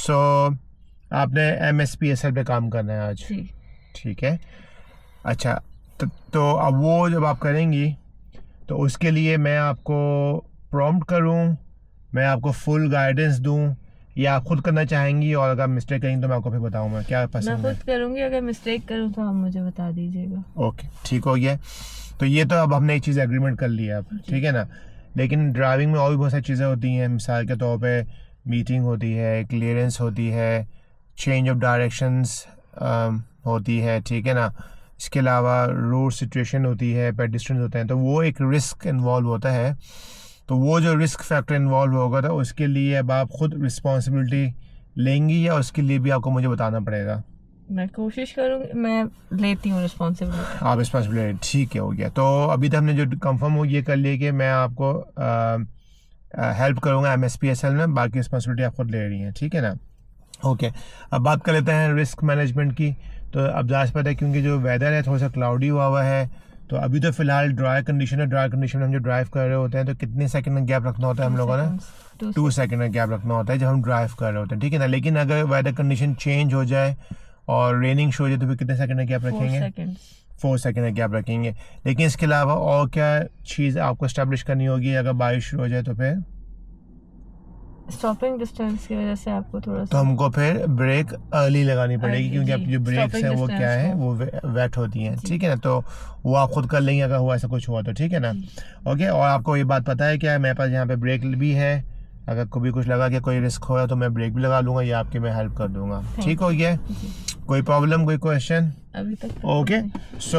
सो आपने MSPSL पे काम करना है आज, जी। ठीक है। अच्छा, तो अब वो जब आप करेंगी तो उसके लिए मैं आपको प्रॉम्प्ट करूं, मैं आपको फुल गाइडेंस दूं, या आप खुद करना चाहेंगी? और अगर मिस्टेक करेंगी तो मैं आपको फिर बताऊं मैं क्या मैं पसंद है। खुद करूँगी, अगर मिस्टेक करूँ तो आप मुझे बता दीजिएगा। ओके, ठीक हो गया। तो ये तो अब हमने एक चीज़ एग्रीमेंट कर लिया अब, ठीक है ना। लेकिन ड्राइविंग में और भी बहुत सारी चीज़ें होती हैं। मिसाल के तौर पे मीटिंग होती है, क्लियरेंस होती है, चेंज ऑफ डायरेक्शंस होती है, ठीक है ना। इसके अलावा रोड सिचुएशन होती है, पेडिस्ट्रियन होते हैं, तो वो एक रिस्क इन्वॉल्व होता है। तो वो जो रिस्क फैक्टर इन्वॉल्व होगा तो उसके लिए अब आप खुद रिस्पॉन्सिबिलिटी लेंगी, या उसके लिए भी आपको मुझे बताना पड़ेगा? मैं कोशिश करूँगी, मैं लेती हूँ रिस्पॉन्सिबिलिटी। आप रिस्पॉन्सिबिलिटी, ठीक है, हो गया। तो अभी तक हमने जो कंफर्म हो ये कर लिया कि मैं आपको हेल्प करूँगा MSPSL में, बाकी रिस्पॉन्सिबिलिटी आप खुद ले रही हैं, ठीक है ना। ओके, अब बात कर लेते हैं रिस्क मैनेजमेंट की। तो अब जाहिर पता है क्योंकि जो वेदर है थोड़ा सा क्लाउडी हुआ है, तो अभी तो फिलहाल ड्राई कंडीशन है। ड्राई कंडीशन में हम जो ड्राइव कर रहे होते हैं तो कितने सेकंड का गैप रखना होता है हम लोगों ने? 2 सेकंड का गैप रखना होता है जब हम ड्राइव कर रहे होते हैं, ठीक है ना। लेकिन अगर वेदर कंडीशन चेंज हो जाए और रेनिंग शो हो जाए तो फिर कितने सेकंड का गैप रखेंगे? 4 सेकंड का गैप रखेंगे। लेकिन इसके अलावा और क्या चीज़ आपको इस्टेब्लिश करनी होगी अगर बारिश हो जाए तो? फिर स्टॉपिंग डिस्टेंस की वजह से आपको थोड़ा तो सा हमको फिर ब्रेक अर्ली लगानी पड़ेगी, क्योंकि आपकी जो ब्रेक्स हैं वो क्या है, वो वेट होती हैं, ठीक है ना। तो वो आप खुद कर लेंगे अगर हुआ ऐसा कुछ हुआ तो, ठीक है ना। ओके, और आपको ये बात पता है क्या, मेरे पास यहाँ पे ब्रेक भी है। अगर कभी कुछ लगा कि कोई रिस्क हो तो मैं ब्रेक भी लगा लूँगा या आपकी मैं हेल्प कर दूँगा, ठीक हो गया। कोई प्रॉब्लम, कोई क्वेश्चन? अभी तक ओके, सो